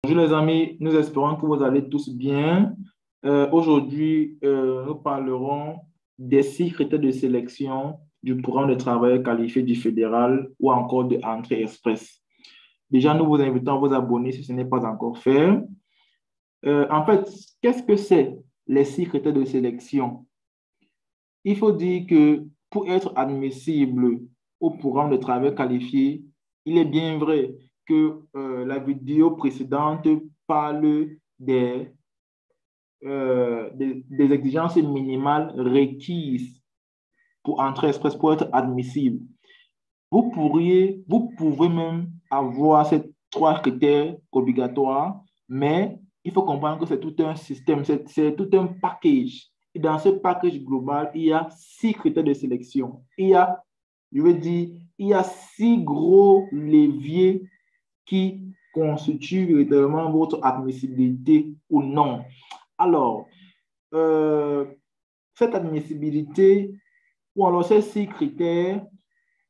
Bonjour les amis, nous espérons que vous allez tous bien. Aujourd'hui, nous parlerons des 6 critères de sélection du programme de travail qualifié du fédéral ou encore de entrée express. Déjà, nous vous invitons à vous abonner si ce n'est pas encore fait. En fait, qu'est-ce que c'est les 6 critères de sélection? Il faut dire que pour être admissible au programme de travail qualifié, il est bien vrai que la vidéo précédente parle des exigences minimales requises pour entrer express, pour être admissible. Vous pouvez même avoir ces 3 critères obligatoires, mais il faut comprendre que c'est tout un système, c'est tout un package. Et dans ce package global, il y a 6 critères de sélection. Je veux dire, il y a 6 gros leviers qui constituent véritablement votre admissibilité ou non. Alors, euh, cette admissibilité ou alors ces 6 critères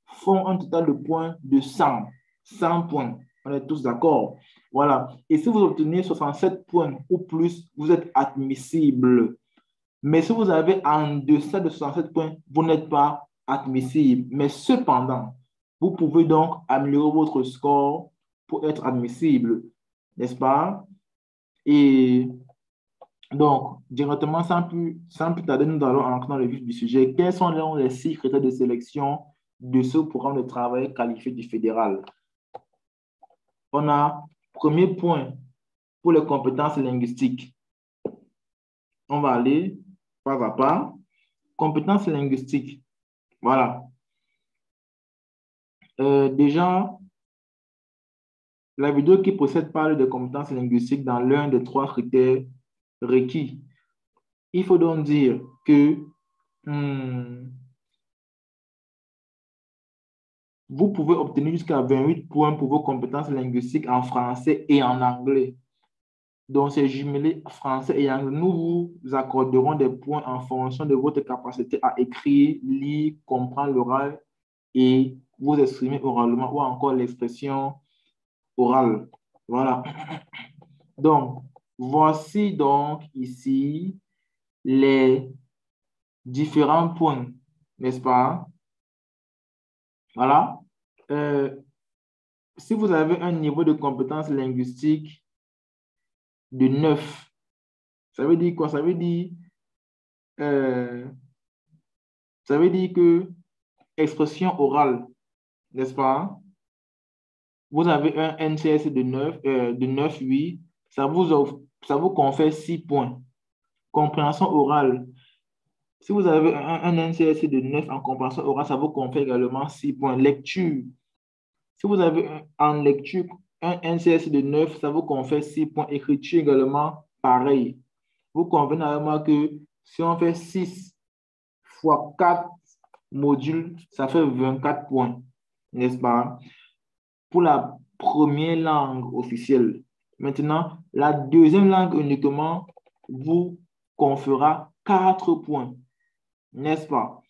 font un total de points de 100. 100 points. On est tous d'accord. Voilà. Et si vous obtenez 67 points ou plus, vous êtes admissible. Mais si vous avez en deçà de 67 points, vous n'êtes pas admissible. Mais cependant, vous pouvez donc améliorer votre score pour être admissible, n'est-ce pas? Et donc, directement, sans plus tarder, nous allons entrer dans le vif du sujet. Quels sont les 6 critères de sélection de ce programme de travail qualifié du fédéral? On a, premier point, pour les compétences linguistiques. On va aller pas à pas. Compétences linguistiques. Voilà. Déjà, la vidéo qui précède parle de compétences linguistiques dans l'un des 3 critères requis. Il faut donc dire que hmm, vous pouvez obtenir jusqu'à 28 points pour vos compétences linguistiques en français et en anglais. Donc, c'est jumelé français et anglais. Nous vous accorderons des points en fonction de votre capacité à écrire, lire, comprendre l'oral et vous exprimer oralement ou encore l'expression orale. Voilà. Donc, voici donc ici les différents points, n'est-ce pas? Voilà. Euh, Si vous avez un niveau de compétence linguistique de 9, ça veut dire quoi? Euh, Ça veut dire que expression orale, n'est-ce pas? Vous avez un NCS de 9 oui, ça vous confère 6 points. Compréhension orale, si vous avez un NCS de 9 en compréhension orale, ça vous confère également 6 points. Lecture, si vous avez en lecture un NCS de 9, ça vous confère 6 points. Écriture également, pareil. Vous convenez avec moi que si on fait 6 fois 4 modules, ça fait 24 points, n'est-ce pas? Pour la première langue officielle. Maintenant, la deuxième langue uniquement vous conférera 4 points, n'est-ce pas?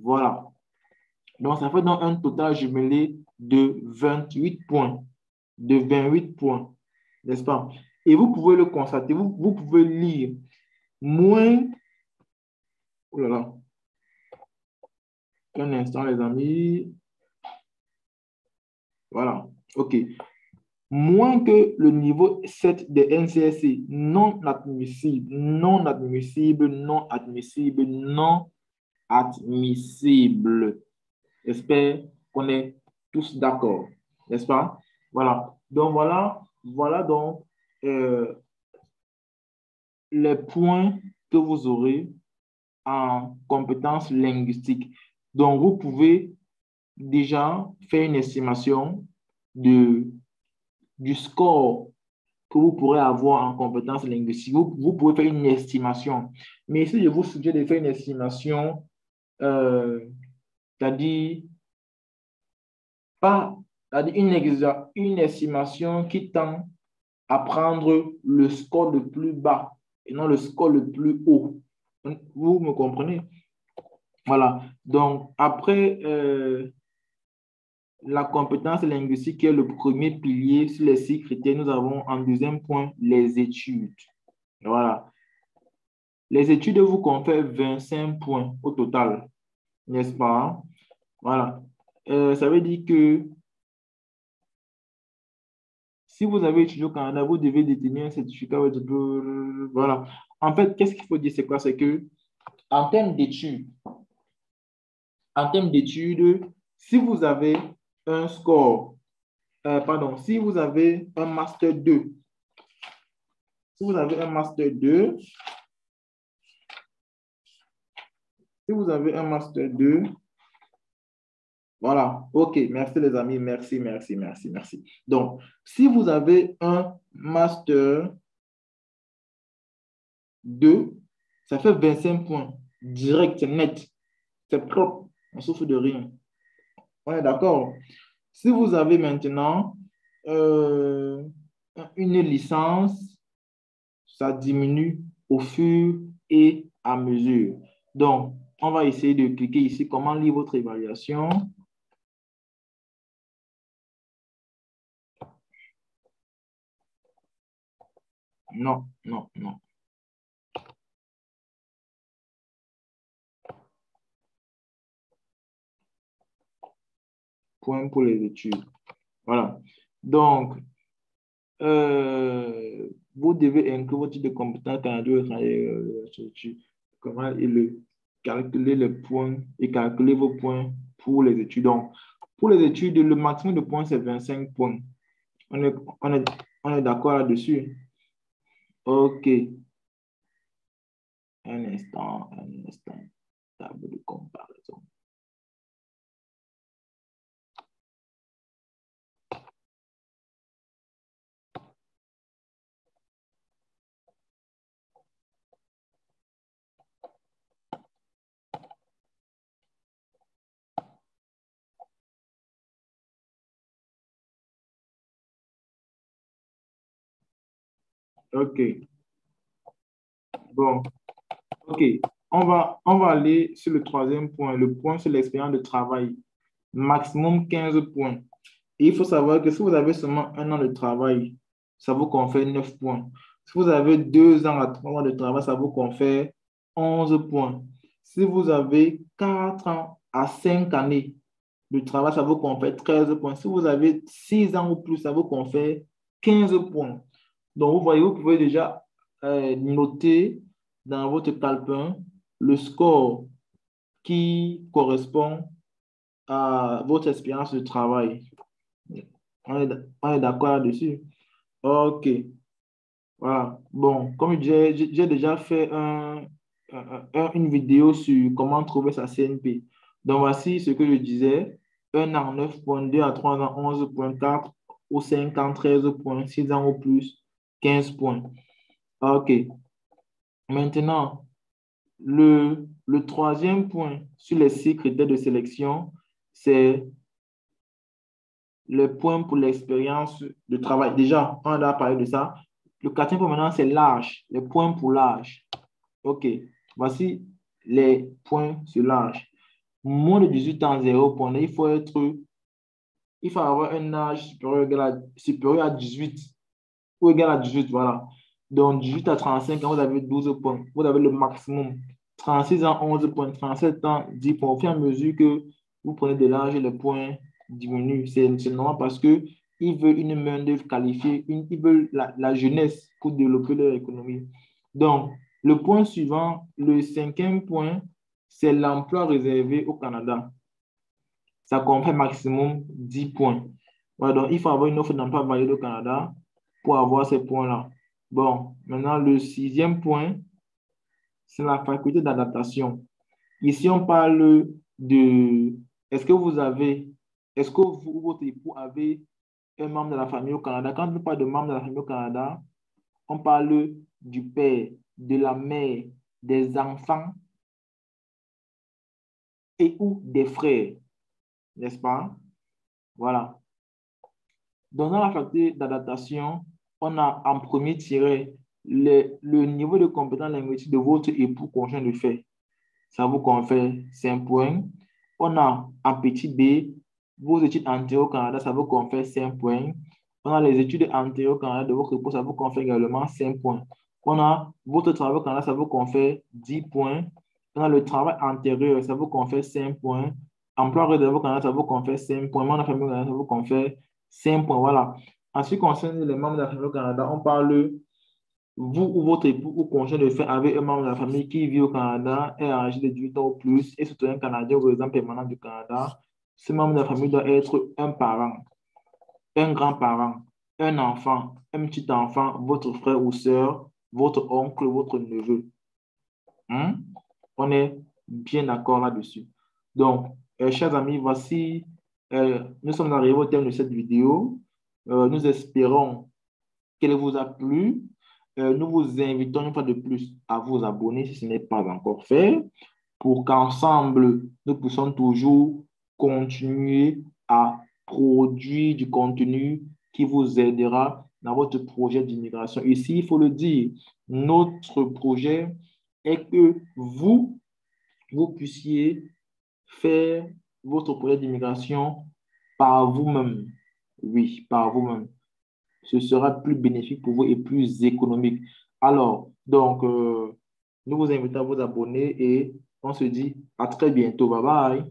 Voilà. Donc, ça fait donc un total jumelé de 28 points. De 28 points, n'est-ce pas? Et vous pouvez le constater, vous pouvez lire moins. Oh là là, un instant, les amis. Voilà, OK. Moins que le niveau 7 des NCSC, non admissible, non admissible, non admissible, non admissible. J'espère qu'on est tous d'accord, n'est-ce pas? Voilà. Donc, voilà donc euh, les points que vous aurez en compétences linguistiques. Donc, vous pouvez déjà faire une estimation de, du score que vous pourrez avoir en compétences linguistiques. Vous pouvez faire une estimation. Mais si je vous suggère de faire une estimation, euh, c'est-à-dire pas, c'est-à-dire une estimation qui tend à prendre le score le plus bas et non le score le plus haut. Vous me comprenez? Voilà. Donc, après, la compétence linguistique qui est le premier pilier sur les 6 critères. Nous avons en deuxième point les études. Voilà. Les études vous confèrent 25 points au total, n'est-ce pas? Voilà. Ça veut dire que si vous avez étudié au Canada, vous devez détenir un certificat. Voilà. En fait, qu'est-ce qu'il faut dire? C'est quoi? C'est que en termes d'études, si vous avez un score, si vous avez un master 2, si vous avez un master 2, si vous avez un master 2, voilà, ok, merci les amis, merci, merci, merci, merci. Donc, si vous avez un master 2, ça fait 25 points, direct, c'est net, c'est propre, on souffre de rien. On est d'accord? Si vous avez maintenant une licence, ça diminue au fur et à mesure. Donc, on va essayer de cliquer ici, comment lire votre évaluation. Non, non, non. Point pour les études. Voilà. Donc, vous devez inclure votre type de compétence comment calculer les points et calculer vos points pour les études. Donc, pour les études, le maximum de points, c'est 25 points. On est d'accord là-dessus? OK. Un instant, un instant. Table de comparaison. OK. Bon, OK. On va aller sur le troisième point, le point sur l'expérience de travail. Maximum 15 points. Et il faut savoir que si vous avez seulement 1 an de travail, ça vous confère 9 points. Si vous avez 2 ans à 3 ans de travail, ça vous confère 11 points. Si vous avez 4 ans à 5 années de travail, ça vous confère 13 points. Si vous avez 6 ans ou plus, ça vous confère 15 points. Donc, vous voyez, vous pouvez déjà noter dans votre calepin le score qui correspond à votre expérience de travail. On est d'accord là-dessus? OK. Voilà. Bon, comme j'ai déjà fait une vidéo sur comment trouver sa CNP. Donc, voici ce que je disais. 1 an, 9,2 à 3 ans, 11,4 ou 5 ans, 13 points, 6 ans ou plus, 15 points. OK. Maintenant, le troisième point sur les 6 critères de sélection, c'est les points pour l'expérience de travail. Déjà, on a parlé de ça. Le quatrième point maintenant, c'est l'âge, les points pour l'âge. OK. Voici les points sur l'âge. Moins de 18 ans, 0 point. Il faut avoir un âge supérieur à 18 ou égal à 18, voilà. Donc, 18 à 35 ans, vous avez 12 points. Vous avez le maximum. 36 ans, 11 points. 37 ans, 10 points. Au fur et à mesure que vous prenez de l'âge, les points diminuent. C'est normal parce qu'ils veulent une main-d'œuvre qualifiée. Ils veulent la jeunesse pour développer leur économie. Donc, le point suivant, le cinquième point, c'est l'emploi réservé au Canada. Ça comprend maximum 10 points. Voilà, donc, il faut avoir une offre d'emploi valide au Canada pour avoir ces points-là. Bon, maintenant, le sixième point, c'est la faculté d'adaptation. Ici, on parle de est-ce que vous ou votre époux avez un membre de la famille au Canada? Quand on parle de membre de la famille au Canada, on parle du père, de la mère, des enfants et ou des frères, n'est-ce pas? Voilà. Dans la faculté d'adaptation, on a en premier tiré le niveau de compétence linguistique de votre époux conjoint de fait. Ça vous confère 5 points. On a en petit b vos études antérieures au Canada, ça vous confère 5 points. On a les études antérieures au Canada de votre épouse, ça vous confère également 5 points. On a votre travail au Canada, ça vous confère 10 points. On a le travail antérieur, ça vous confère 5 points. Emploi réservé au Canada, ça vous confère 5 points. Membre de la famille au Canada, ça vous confère 5 points. Voilà. En ce qui concerne les membres de la famille au Canada, on parle vous ou votre époux ou conjoint de fait avec un membre de la famille qui vit au Canada, est âgé de 18 ans ou plus et surtout un Canadien ou résident permanent du Canada. Ce membre de la famille doit être un parent, un grand-parent, un enfant, un petit enfant, votre frère ou soeur, votre oncle, votre neveu. Hein? On est bien d'accord là-dessus. Donc, chers amis, voici, nous sommes arrivés au terme de cette vidéo. Nous espérons qu'elle vous a plu. Nous vous invitons une fois de plus à vous abonner si ce n'est pas encore fait pour qu'ensemble, nous puissions toujours continuer à produire du contenu qui vous aidera dans votre projet d'immigration. Ici, il faut le dire, notre projet est que vous puissiez faire votre projet d'immigration par vous-même. Oui, par vous-même. Ce sera plus bénéfique pour vous et plus économique. Alors, donc, nous vous invitons à vous abonner et on se dit à très bientôt. Bye bye.